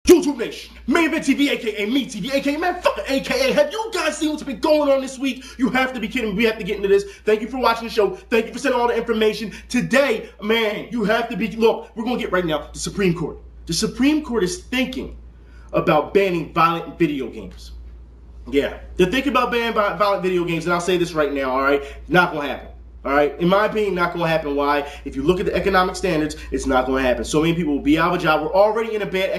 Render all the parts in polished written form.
YouTube Nation, Main Event TV, aka me TV, aka man, fucking aka, have you guys seen what's been going on this week? You have to be kidding me. We have to get into this. Thank you for watching the show. Thank you for sending all the information. Today, man, you have to be, look, we're going to get right now, the Supreme Court. The Supreme Court is thinking about banning violent video games. Yeah, they're thinking about banning violent video games, and I'll say this right now, all right? Not going to happen. All right, in my opinion, not going to happen. Why? If you look at the economic standards, it's not going to happen. So many people will be out of a job. We're already in a bad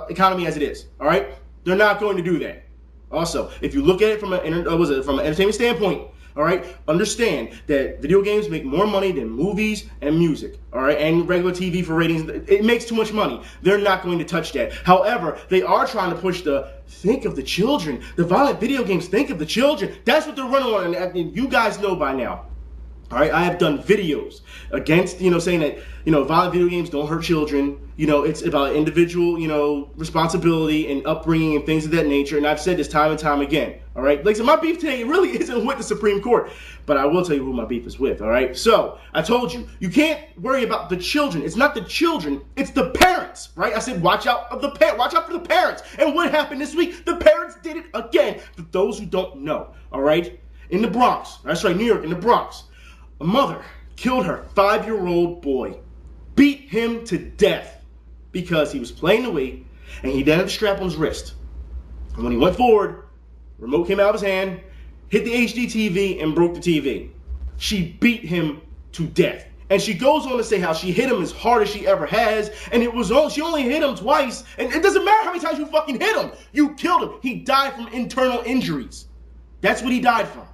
economy as it is. All right, they're not going to do that. Also, if you look at it from an entertainment standpoint, all right, understand that video games make more money than movies and music, all right, and regular TV for ratings. It makes too much money. They're not going to touch that. However, they are trying to push the think of the children. The violent video games, think of the children. That's what they're running on, and you guys know by now. All right, I have done videos against, saying that, violent video games don't hurt children. It's about individual, responsibility and upbringing and things of that nature. And I've said this time and time again. All right, like, so my beef today really isn't with the Supreme Court, but I will tell you who my beef is with. All right, so I told you, you can't worry about the children. It's not the children, it's the parents, right? I said, watch out for the parents. And what happened this week? The parents did it again. For those who don't know, all right, in the Bronx, that's right, New York, in the Bronx. A mother killed her 5-year-old boy, beat him to death because he was playing the Wii and he didn't have a strap on his wrist. And when he went forward, the remote came out of his hand, hit the HD TV and broke the TV. She beat him to death. And she goes on to say how she hit him as hard as she ever has, and she only hit him twice, and it doesn't matter how many times you fucking hit him. You killed him. He died from internal injuries. That's what he died from.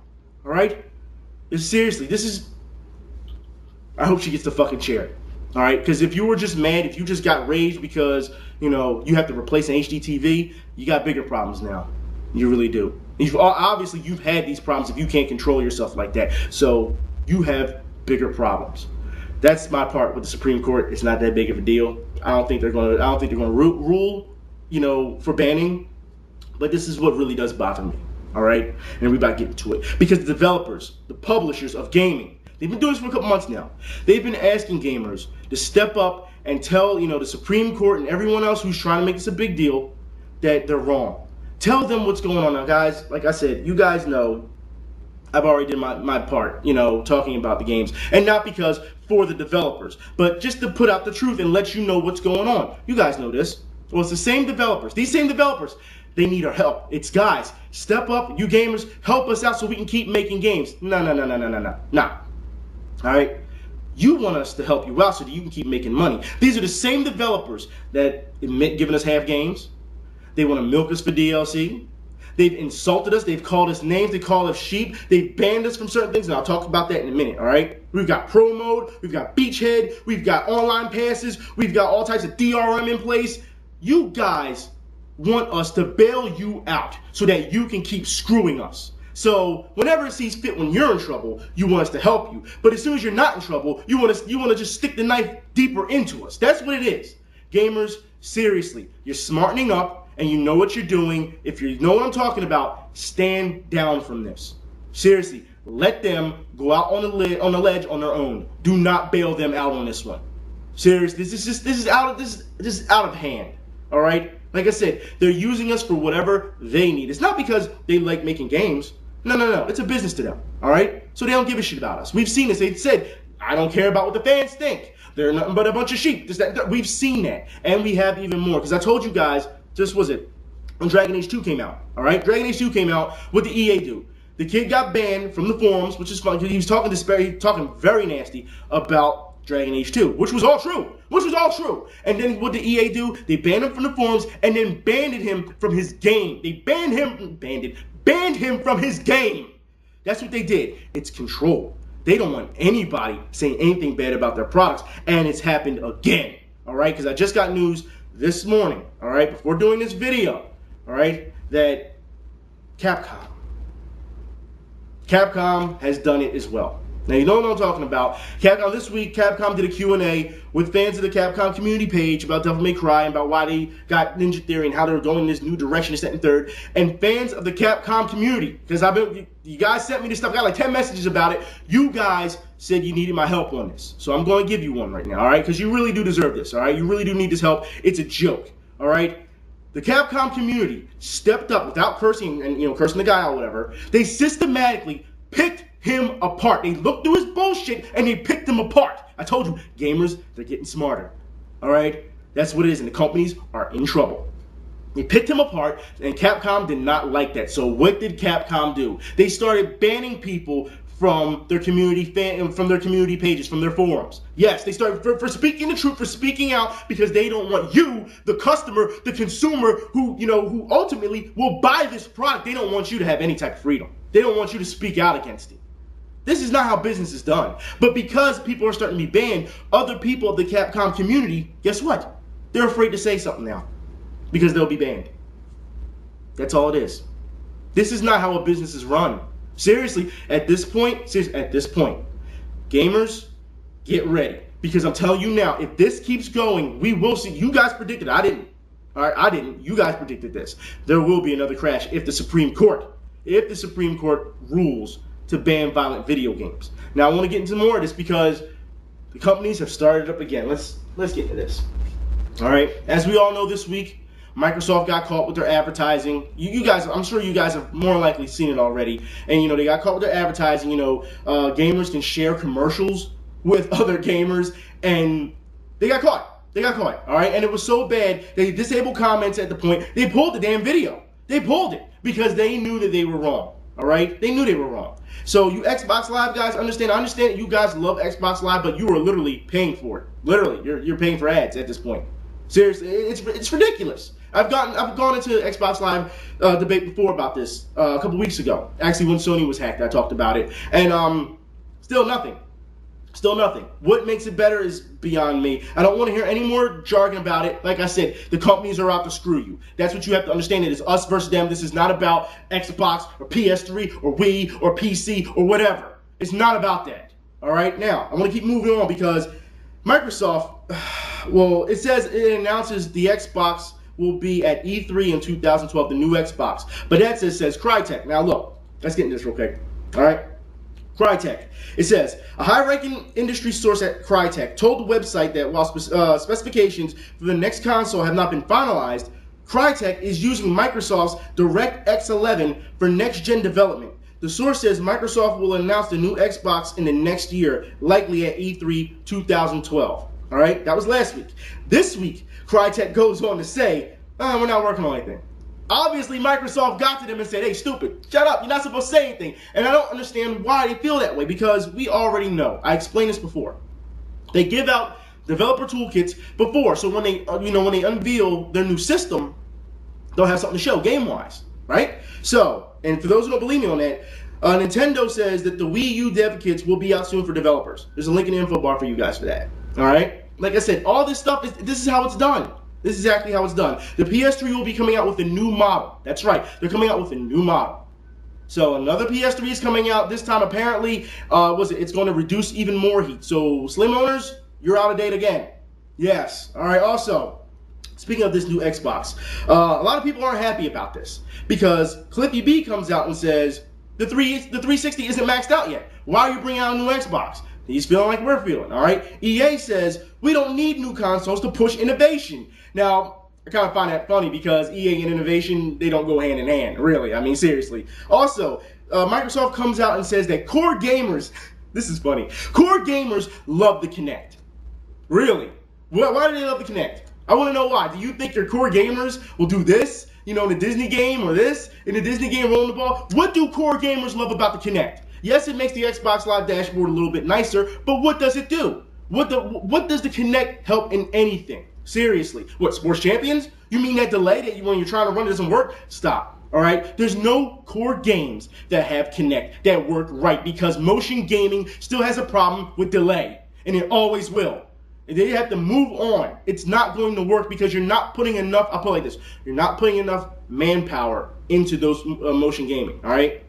All right? Seriously, I hope she gets the fucking chair, all right? Because if you were just mad, if you just got raged because, you have to replace an HD TV, you got bigger problems now. You really do. Obviously, you've had these problems if you can't control yourself like that. So you have bigger problems. That's my part with the Supreme Court. It's not that big of a deal. I don't think they're going to rule, for banning. But this is what really does bother me, all right? And we're about to get into it. Because the developers, the publishers of gaming, they've been doing this for a couple months now. They've been asking gamers to step up and tell, the Supreme Court and everyone else who's trying to make this a big deal that they're wrong. Tell them what's going on. Now, guys, like I said, you guys know I've already did my part, talking about the games. And not because for the developers, but just to put out the truth and let you know what's going on. You guys know this. Well, it's the same developers. These same developers, they need our help. It's guys, step up, you gamers, help us out so we can keep making games. No. All right, you want us to help you out so that you can keep making money. These are the same developers that admit giving us half games. They want to milk us for DLC. They've insulted us. They've called us names. They call us sheep. They've banned us from certain things, and I'll talk about that in a minute, all right? We've got pro mode. We've got beachhead. We've got online passes. We've got all types of DRM in place. You guys want us to bail you out so that you can keep screwing us. So whenever it sees fit when you're in trouble, you want us to help you. But as soon as you're not in trouble, you want to just stick the knife deeper into us. That's what it is. Gamers, seriously, you're smartening up and you know what you're doing. If you know what I'm talking about, stand down from this. Seriously, let them go out on the ledge on their own. Do not bail them out on this one. Seriously, this is out of hand. All right? Like I said, they're using us for whatever they need. It's not because they like making games. No. It's a business to them, all right? So they don't give a shit about us. We've seen this. They've said, I don't care about what the fans think. They're nothing but a bunch of sheep. We've seen that. And we have even more. Because I told you guys, when Dragon Age 2 came out, all right? Dragon Age 2 came out. What did EA do? The kid got banned from the forums, which is fun because he was talking very nasty about Dragon Age 2, which was all true. And then what did EA do? They banned him from the forums and then banned him from his game. They banned him from his game. That's what they did. It's control. They don't want anybody saying anything bad about their products, and it's happened again. All right, because I just got news this morning, all right, before doing this video, all right, that Capcom has done it as well. Now, you know what I'm talking about. Capcom, this week, Capcom did a Q&A with fans of the Capcom community page about Devil May Cry and about why they got Ninja Theory and how they're going in this new direction, this, that, and third. And fans of the Capcom community, because you guys sent me this stuff, I got like 10 messages about it. You guys said you needed my help on this. So I'm going to give you one right now, all right? Because you really do deserve this, all right? You really do need this help. It's a joke, all right? the Capcom community stepped up without cursing and cursing the guy out or whatever. They systematically picked him apart. They looked through his bullshit and they picked him apart. I told you, gamers, they're getting smarter. All right? That's what it is, and the companies are in trouble. They picked him apart, and Capcom did not like that. So what did Capcom do? They started banning people from their community pages, from their forums. Yes, they started for speaking the truth, for speaking out, because they don't want you, the customer, the consumer, who ultimately will buy this product. They don't want you to have any type of freedom. They don't want you to speak out against it. This is not how business is done. But because people are starting to be banned, other people of the Capcom community, guess what? They're afraid to say something now because they'll be banned. That's all it is. This is not how a business is run. Seriously, at this point, gamers, get ready. Because I'm telling you now, if this keeps going, we will see. You guys predicted it. I didn't. All right, I didn't. You guys predicted this. There will be another crash if the Supreme Court rules to ban violent video games. Now, I want to get into more of this because the companies have started up again. Let's get into this. All right, as we all know, this week Microsoft got caught with their advertising. You guys, I'm sure you guys have more likely seen it already. And they got caught with their advertising. Gamers can share commercials with other gamers, and they got caught. All right, and it was so bad they disabled comments at the point they pulled the damn video. They pulled it because they knew that they were wrong. All right, they knew they were wrong. So you Xbox Live guys, I understand that you guys love Xbox Live, but you are literally paying for it. Literally, you're paying for ads at this point. Seriously, it's ridiculous. I've gone into Xbox Live debate before about this a couple weeks ago. Actually, when Sony was hacked, I talked about it, and still nothing. Still nothing. What makes it better is beyond me. I don't want to hear any more jargon about it. Like I said, the companies are out to screw you. That's what you have to understand. It is us versus them. This is not about Xbox or PS3 or Wii or PC or whatever. It's not about that. All right? Now, I want to keep moving on because Microsoft, well, it says it announces the Xbox will be at E3 in 2012, the new Xbox. But that says Crytek. Now, look, let's get into this real quick. All right? Crytek. It says, a high-ranking industry source at Crytek told the website that while specifications for the next console have not been finalized, Crytek is using Microsoft's DirectX 11 for next-gen development. The source says Microsoft will announce the new Xbox in the next year, likely at E3 2012. All right, that was last week. This week, Crytek goes on to say, we're not working on anything. Obviously, Microsoft got to them and said, hey, stupid, shut up, you're not supposed to say anything. And I don't understand why they feel that way, because we already know. I explained this before. They give out developer toolkits before, so when they, when they unveil their new system, they'll have something to show game-wise, right? So, and for those who don't believe me on that, Nintendo says that the Wii U dev kits will be out soon for developers. There's a link in the info bar for you guys for that, all right? Like I said, all this stuff, this is how it's done. This is exactly how it's done. The PS3 will be coming out with a new model. That's right. They're coming out with a new model. So another PS3 is coming out. This time, apparently, it's going to reduce even more heat. So Slim owners, you're out of date again. Yes. All right. Also, speaking of this new Xbox, a lot of people aren't happy about this because Cliffy B comes out and says the 360 isn't maxed out yet. Why are you bringing out a new Xbox? He's feeling like we're feeling, all right? EA says we don't need new consoles to push innovation. Now, I kind of find that funny because EA and innovation, they don't go hand in hand, really. I mean, seriously. Also, Microsoft comes out and says that core gamers, this is funny, core gamers love the Kinect. Really? Why do they love the Kinect? I want to know why. Do you think your core gamers will do this, in the Disney game or this, in the Disney game rolling the ball? What do core gamers love about the Kinect? Yes, it makes the Xbox Live dashboard a little bit nicer, but what does it do? What does the Kinect help in anything? Seriously. What, Sports Champions? You mean that delay that when you're trying to run it doesn't work? Stop. All right? There's no core games that have Kinect that work right because motion gaming still has a problem with delay, and it always will. And they have to move on. It's not going to work because you're not putting enough, I'll put it like this, you're not putting enough manpower into those motion gaming, all right?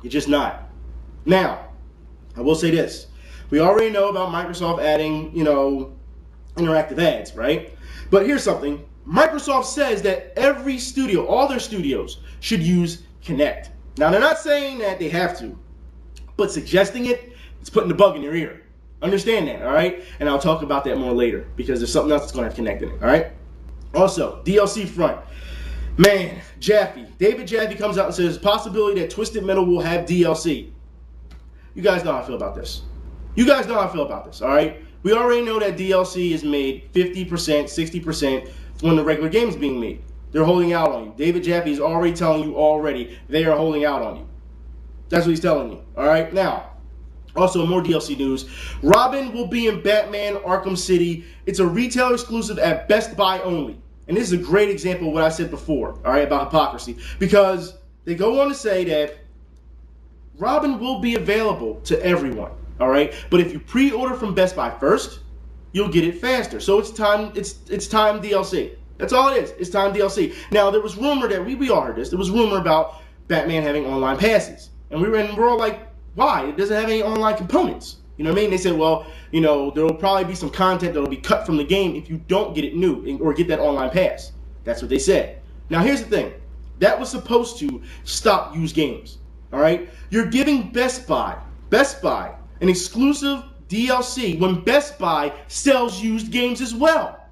You're just not. Now, I will say this. We already know about Microsoft adding, interactive ads, right? But here's something. Microsoft says that every studio, all their studios, should use Kinect. Now, they're not saying that they have to, but suggesting it, it's putting the bug in your ear. Understand that, all right? And I'll talk about that more later because there's something else that's going to have Kinect in it, all right? Also, DLC front. Man, David Jaffe comes out and says, possibility that Twisted Metal will have DLC. You guys know how I feel about this. All right? We already know that DLC is made 50%, 60% when the regular game is being made. They're holding out on you. David Jaffe is already telling you already they are holding out on you. That's what he's telling you. All right? Now, also more DLC news. Robin will be in Batman Arkham City. It's a retail exclusive at Best Buy only. And this is a great example of what I said before, all right, about hypocrisy. Because they go on to say that Robin will be available to everyone, all right? But if you pre-order from Best Buy first, you'll get it faster. So it's time DLC. That's all it is. It's time DLC. Now, there was rumor that, we all heard this, there was rumor about Batman having online passes. And we're all like, why? It doesn't have any online components. You know what I mean? They said, well, you know, there will probably be some content that will be cut from the game if you don't get it new or get that online pass. That's what they said. Now, here's the thing. That was supposed to stop used games. All right? You're giving Best Buy, an exclusive DLC when Best Buy sells used games as well.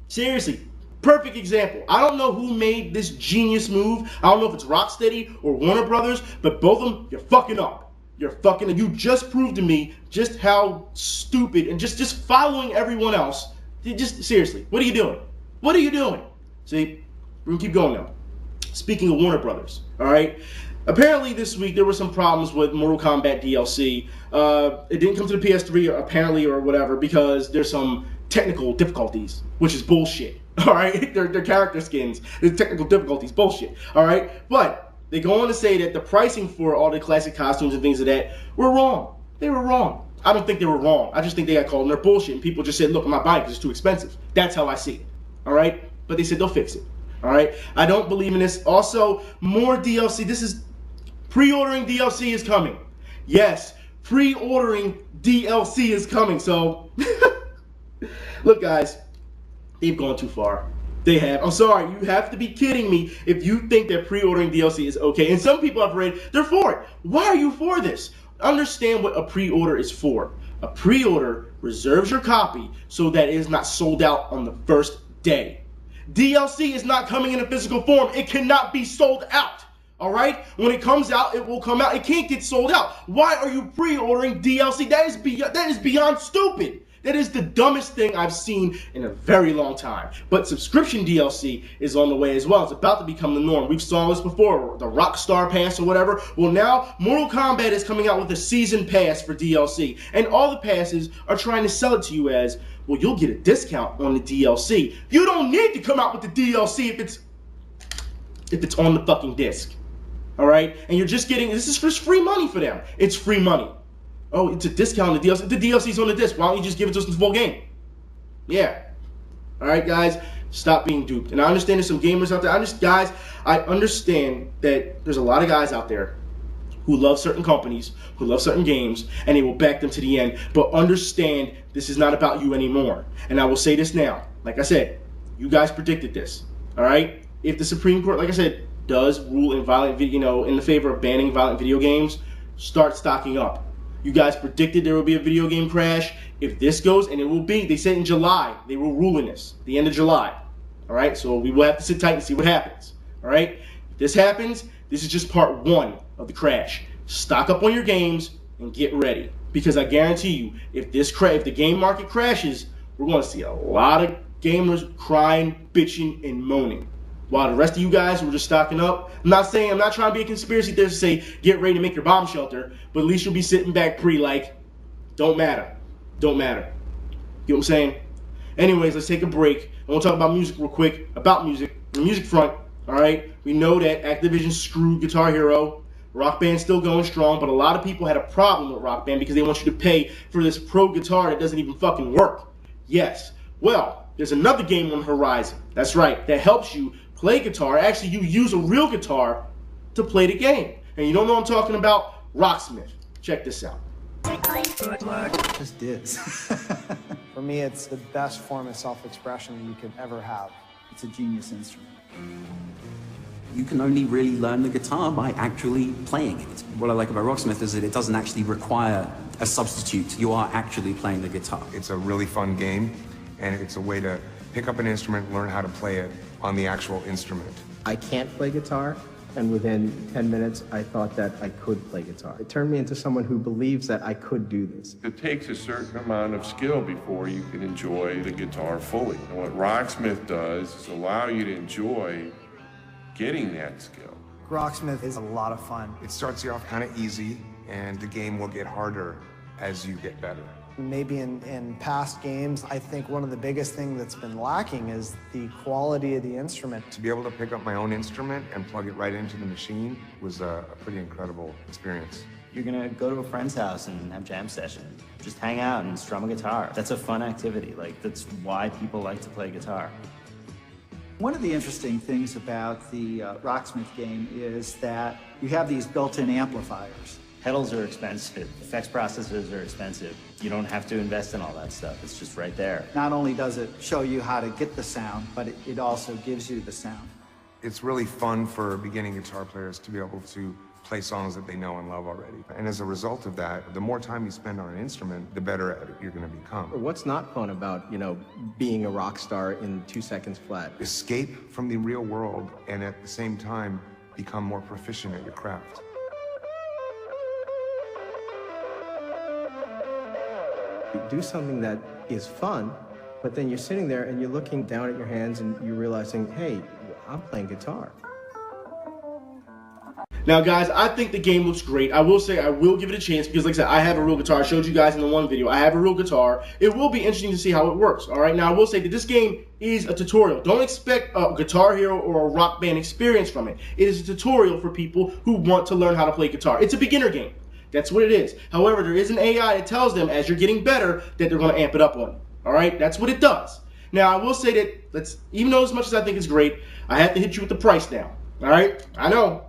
Seriously. Perfect example. I don't know who made this genius move. I don't know if it's Rocksteady or Warner Brothers, but both of them, you're fucking up. You just proved to me just how stupid and just following everyone else. Just seriously, what are you doing? See, we're gonna keep going now. Speaking of Warner Brothers, all right. Apparently this week there were some problems with Mortal Kombat DLC. It didn't come to the PS3 apparently or whatever because there's some technical difficulties, which is bullshit. All right, they're character skins. There's technical difficulties, bullshit. All right, but they go on to say that the pricing for all the classic costumes and things like that were wrong. They were wrong. I don't think they were wrong. I just think they got called and they're bullshit. And people just said, look, I'm not buying it because it's too expensive. That's how I see it. All right? But they said they'll fix it. All right? I don't believe in this. Also, more DLC. This is pre-ordering DLC is coming. Yes, pre-ordering DLC is coming. So, look, guys, they've gone too far. They have. I'm sorry. You have to be kidding me if you think that pre-ordering DLC is okay. And some people I've read, they're for it. Why are you for this? Understand what a pre-order is for. A pre-order reserves your copy so that it is not sold out on the first day. DLC is not coming in a physical form. It cannot be sold out. All right? When it comes out, it will come out. It can't get sold out. Why are you pre-ordering DLC? That is beyond stupid. That is the dumbest thing I've seen in a very long time. But subscription DLC is on the way as well. It's about to become the norm. We've saw this before, the Rockstar Pass or whatever. Well, now Mortal Kombat is coming out with a season pass for DLC. And all the passes are trying to sell it to you as, well, you'll get a discount on the DLC. You don't need to come out with the DLC if it's on the fucking disc. All right? And you're just getting, this is just free money for them. It's free money. Oh, it's a discount on the DLC. The DLC's on the disc. Why don't you just give it to us in the full game? Yeah. All right, guys, stop being duped. And I understand there's some gamers out there. I understand that there's a lot of guys out there who love certain companies, who love certain games, and they will back them to the end. But understand this is not about you anymore. And I will say this now. Like I said, you guys predicted this. All right? If the Supreme Court, like I said, does rule in the favor of banning violent video games, start stocking up. You guys predicted there will be a video game crash. If this goes, and it will be, they said in July, they will rule in this, the end of July. All right, so we will have to sit tight and see what happens. All right, if this happens, this is just part one of the crash. Stock up on your games and get ready, because I guarantee you, if the game market crashes, we're going to see a lot of gamers crying, bitching, and moaning. While the rest of you guys were just stocking up, I'm not trying to be a conspiracy theorist to say, get ready to make your bomb shelter, but at least you'll be sitting back don't matter. You know what I'm saying? Anyways, let's take a break. I want to talk about music real quick, the music front, all right? We know that Activision screwed Guitar Hero. Rock Band's still going strong, but a lot of people had a problem with Rock Band because they want you to pay for this pro guitar that doesn't even fucking work. Yes. Well, there's another game on the horizon. That's right. That helps you play guitar. Actually, you use a real guitar to play the game. And you don't know what I'm talking about? Rocksmith. Check this out. Just did. For me, it's the best form of self-expression you could ever have. It's a genius instrument. You can only really learn the guitar by actually playing it. What I like about Rocksmith is that it doesn't actually require a substitute. You are actually playing the guitar. It's a really fun game, and it's a way to pick up an instrument, learn how to play it, on the actual instrument. I can't play guitar, and within 10 minutes, I thought that I could play guitar. It turned me into someone who believes that I could do this. It takes a certain amount of skill before you can enjoy the guitar fully. And what Rocksmith does is allow you to enjoy getting that skill. Rocksmith is a lot of fun. It starts you off kind of easy, and the game will get harder as you get better. Maybe in past games, I think one of the biggest things that's been lacking is the quality of the instrument. To be able to pick up my own instrument and plug it right into the machine was a pretty incredible experience. You're gonna go to a friend's house and have jam session. Just hang out and strum a guitar. That's a fun activity. Like, that's why people like to play guitar. One of the interesting things about the Rocksmith game is that you have these built-in amplifiers. Pedals are expensive. Effects processors are expensive. You don't have to invest in all that stuff. It's just right there. Not only does it show you how to get the sound, but it also gives you the sound. It's really fun for beginning guitar players to be able to play songs that they know and love already. And as a result of that, the more time you spend on an instrument, the better at it you're going to become. What's not fun about, being a rock star in 2 seconds flat? Escape from the real world and at the same time become more proficient at your craft. Do something that is fun, but then you're sitting there and you're looking down at your hands and you're realizing, hey, I'm playing guitar. Now, guys, I think the game looks great. I will say I will give it a chance because, like I said, I have a real guitar. I showed you guys in the one video. I have a real guitar. It will be interesting to see how it works, all right? Now, I will say that this game is a tutorial. Don't expect a Guitar Hero or a Rock Band experience from it. It is a tutorial for people who want to learn how to play guitar. It's a beginner game. That's what it is. However, there is an AI that tells them as you're getting better that they're going to amp it up on you. All right? That's what it does. Now, I will say that even though as much as I think it's great, I have to hit you with the price now. All right? I know.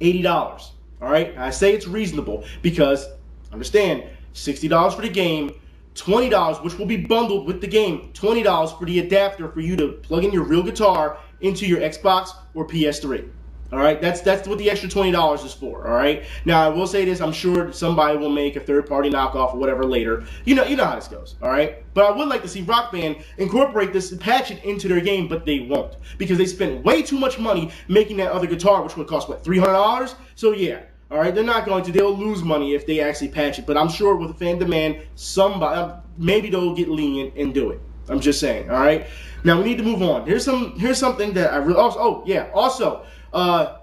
$80. All right? I say it's reasonable because, understand, $60 for the game, $20, which will be bundled with the game, $20 for the adapter for you to plug in your real guitar into your Xbox or PS3. All right, that's what the extra $20 is for. All right. Now I will say this: I'm sure somebody will make a third-party knockoff or whatever later. You know how this goes. All right. But I would like to see Rock Band incorporate this and patch it into their game, but they won't because they spent way too much money making that other guitar, which would cost what, $300? So yeah. All right, they're not going to. They'll lose money if they actually patch it. But I'm sure with fan demand, somebody maybe they'll get lenient and do it. I'm just saying. All right. Now we need to move on. Here's something that I really also.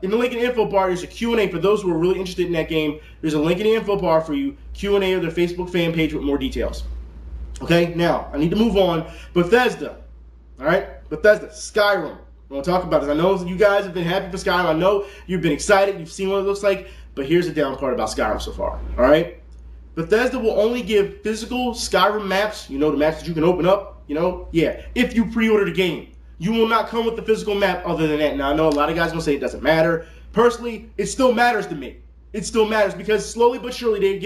In the link in the info bar, there's a Q&A for those who are really interested in that game. There's a link in the info bar for you, Q&A of their Facebook fan page with more details. Okay, now, I need to move on. Bethesda, all right? Bethesda, Skyrim. I want to talk about this. I know you guys have been happy for Skyrim. I know you've been excited. You've seen what it looks like. But here's the down part about Skyrim so far, all right? Bethesda will only give physical Skyrim maps, the maps that you can open up, if you pre-order the game. You will not come with the physical map other than that. Now, I know a lot of guys will say it doesn't matter. Personally, it still matters to me. It still matters because slowly but surely they're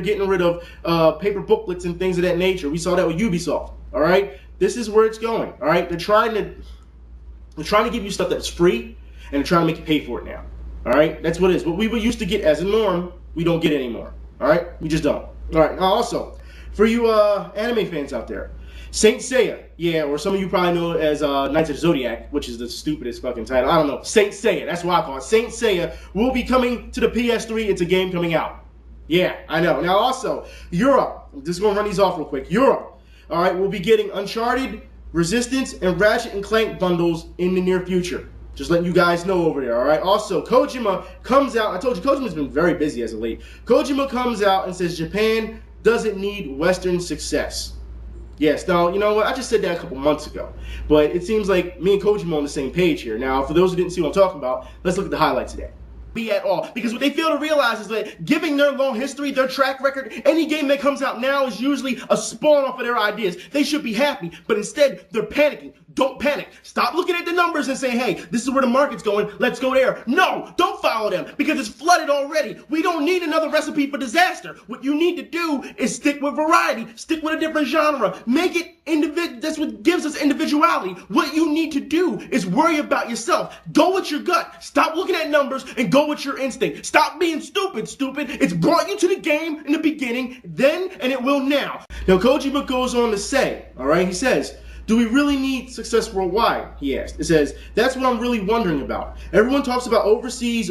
getting rid of paper booklets and things of that nature. We saw that with Ubisoft. All right, this is where it's going. All right, they're trying to give you stuff that's free, and they're trying to make you pay for it now. All right, that's what it is. What we used to get as a norm, we don't get anymore. All right, we just don't. All right. Now, also, for you anime fans out there. Saint Seiya, or some of you probably know it as Knights of the Zodiac, which is the stupidest fucking title. I don't know. Saint Seiya, that's what I call it. Saint Seiya will be coming to the PS3. It's a game coming out. Yeah, I know. Now also, Europe. I'm just going to run these off real quick. Europe, all right, we'll be getting Uncharted, Resistance, and Ratchet & Clank bundles in the near future. Just letting you guys know over there, all right? Also, Kojima comes out. I told you, Kojima's been very busy as of late. Kojima comes out and says Japan doesn't need Western success. Yes, now, you know what? I just said that a couple months ago. But it seems like me and Kojima are on the same page here. Now, for those who didn't see what I'm talking about, let's look at the highlights today. Be at all. Because what they fail to realize is that given their long history, their track record, any game that comes out now is usually a spawn off of their ideas. They should be happy, but instead, they're panicking. Don't panic. Stop looking at the numbers and saying, hey, this is where the market's going. Let's go there. No, don't follow them because it's flooded already. We don't need another recipe for disaster. What you need to do is stick with variety. Stick with a different genre. Make it individual. That's what gives us individuality. What you need to do is worry about yourself. Go with your gut. Stop looking at numbers and go with your instinct. Stop being stupid. It's brought you to the game in the beginning, then, and it will now. Now, Kojima goes on to say, all right, he says, do we really need success worldwide? He asked. It says, that's what I'm really wondering about. Everyone talks about overseas,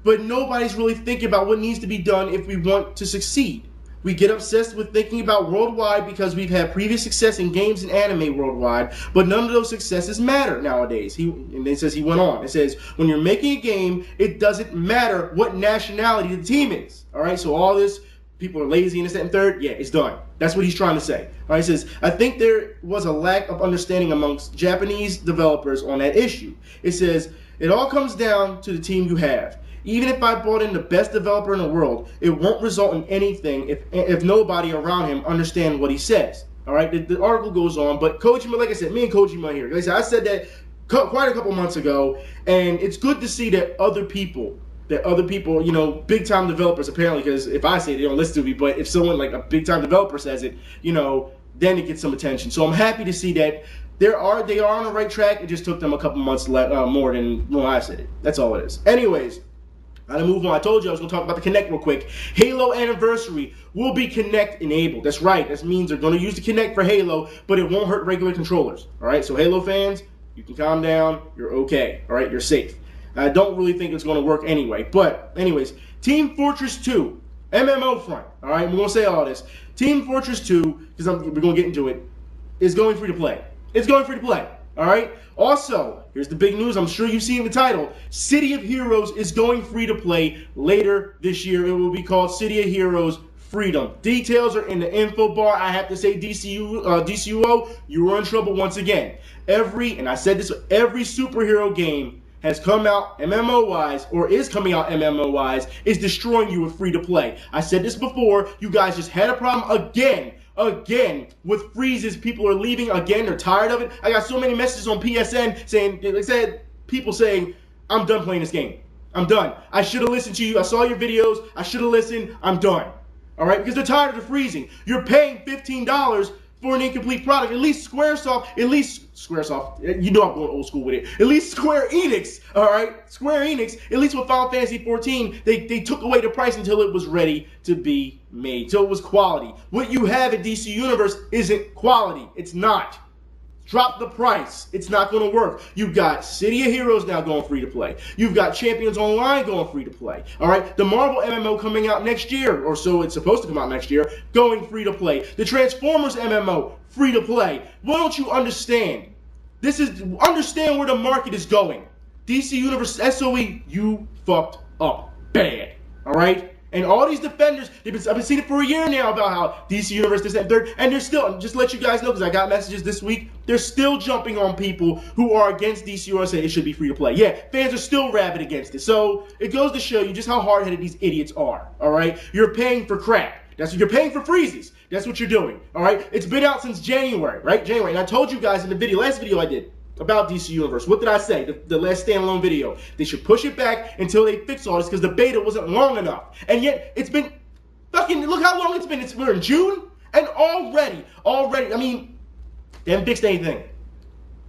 but nobody's really thinking about what needs to be done if we want to succeed. We get obsessed with thinking about worldwide because we've had previous success in games and anime worldwide, but none of those successes matter nowadays. And then says he went on. It says, when you're making a game, it doesn't matter what nationality the team is. All right, so all this, people are lazy and this, that, and third, yeah, it's done. That's what he's trying to say. All right, he says, I think there was a lack of understanding amongst Japanese developers on that issue. It says, it all comes down to the team you have. Even if I brought in the best developer in the world, it won't result in anything if nobody around him understands what he says. All right, the article goes on, but Kojima, like I said, me and Kojima here. Like I said that quite a couple months ago, and it's good to see that other people, you know, big time developers apparently, because if I say it, they don't listen to me, but if someone like a big time developer says it, you know, then it gets some attention. So I'm happy to see that they are on the right track. It just took them a couple months more than when I said it. That's all it is. Anyways. Now to move on, I told you I was going to talk about the Kinect real quick. Halo Anniversary will be Kinect enabled. That's right. That means they're going to use the Kinect for Halo, but it won't hurt regular controllers. All right, so Halo fans, you can calm down. You're okay. All right, you're safe. I don't really think it's going to work anyway. But anyways, Team Fortress 2, MMO front. All right, we're going to say all this. Team Fortress 2, because we're going to get into it, is going free to play. It's going free to play. All right. Also, here's the big news. I'm sure you've seen the title. City of Heroes is going free to play later this year. It will be called City of Heroes Freedom. Details are in the info bar. I have to say, DCUO, you were in trouble once again. Every superhero game has come out MMO-wise, or is coming out MMO-wise, is destroying you with free to play. I said this before. You guys just had a problem again with freezes. People are leaving again. They're tired of it. I got so many messages on PSN saying, people saying, I'm done playing this game. I'm done. I should have listened to you. I saw your videos. I should have listened. I'm done. All right, because they're tired of the freezing. You're paying $15 for an incomplete product. At least Squaresoft, you know I'm going old school with it. At least Square Enix, all right? Square Enix, at least with Final Fantasy XIV, they took away the price until it was ready to be made. So it was quality. What you have at DC Universe isn't quality. It's not. Drop the price. It's not going to work. You've got City of Heroes now going free to play. You've got Champions Online going free to play. All right, the Marvel MMO coming out next year, or so it's supposed to come out next year, going free to play. The Transformers MMO free to play. Why don't you understand? Understand where the market is going. DC Universe SOE, you fucked up bad. All right. And all these defenders, I've been seeing it for a year now about how DC Universe, this, that, and third, and they're still, just to let you guys know, because I got messages this week, they're still jumping on people who are against DC Universe saying it should be free to play. Yeah, fans are still rabid against it. So it goes to show you just how hard-headed these idiots are, all right? You're paying for crap. That's what you're paying for freezes. That's what you're doing, all right? It's been out since January, right? January. And I told you guys in the last video I did about DC Universe. What did I say? The last standalone video. They should push it back until they fix all this because the beta wasn't long enough. And yet, it's been fucking, look how long it's been. We're in June, and already, I mean, they haven't fixed anything.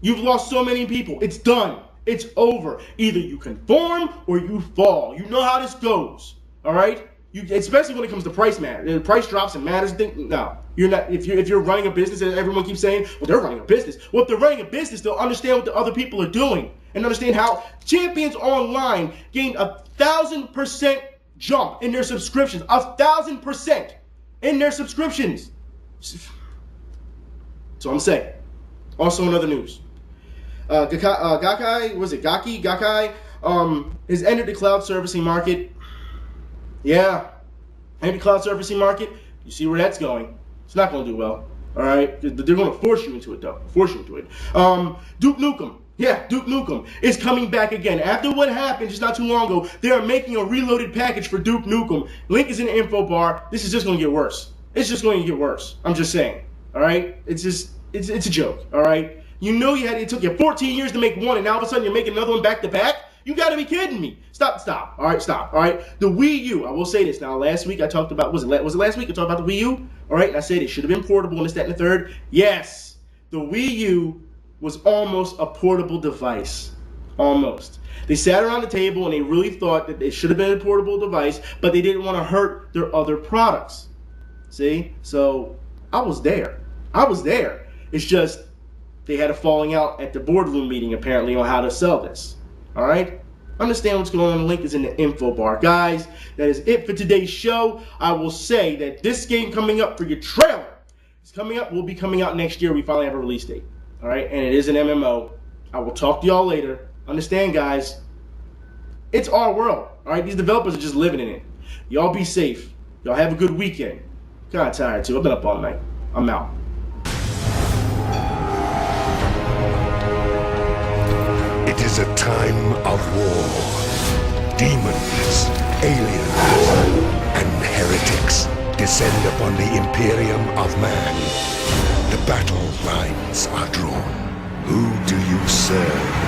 You've lost so many people. It's done. It's over. Either you conform or you fall. You know how this goes. All right? Especially when it comes to price matter. The price drops and matters. No, you're not. If you're running a business, and everyone keeps saying, well, they're running a business. Well, if they're running a business, they'll understand what the other people are doing and understand how Champions Online gained 1,000% jump in their subscriptions. 1,000% in their subscriptions. So I'm saying. Also, in other news, Gakkai has entered the cloud servicing market. Yeah, and the cloud servicing market, you see where that's going. It's not going to do well, all right? They're going to force you into it, though. Force you into it. Duke Nukem. Yeah, Duke Nukem is coming back again. After what happened just not too long ago, they are making a reloaded package for Duke Nukem. Link is in the info bar. This is just going to get worse. It's just going to get worse. I'm just saying, all right? It's a joke, all right? You know it took you 14 years to make one, and now all of a sudden you're making another one back-to-back? You gotta be kidding me. Stop. All right, stop. All right. The Wii U, I will say this. Now, last week I talked about, was it last week I talked about the Wii U? All right, and I said it should have been portable and this, that, and the third. Yes, the Wii U was almost a portable device. Almost. They sat around the table and they really thought that it should have been a portable device, but they didn't want to hurt their other products. See? So, I was there. It's just they had a falling out at the boardroom meeting, apparently, on how to sell this. All right? Understand what's going on. The link is in the info bar. Guys, that is it for today's show. I will say that this game coming up for your trailer is coming up. Will be coming out next year. We finally have a release date. All right? And it is an MMO. I will talk to y'all later. Understand, guys, it's our world. All right? These developers are just living in it. Y'all be safe. Y'all have a good weekend. Kind of tired, too. I've been up all night. I'm out. It is a time of war. Demons, aliens, and heretics descend upon the Imperium of Man. The battle lines are drawn. Who do you serve?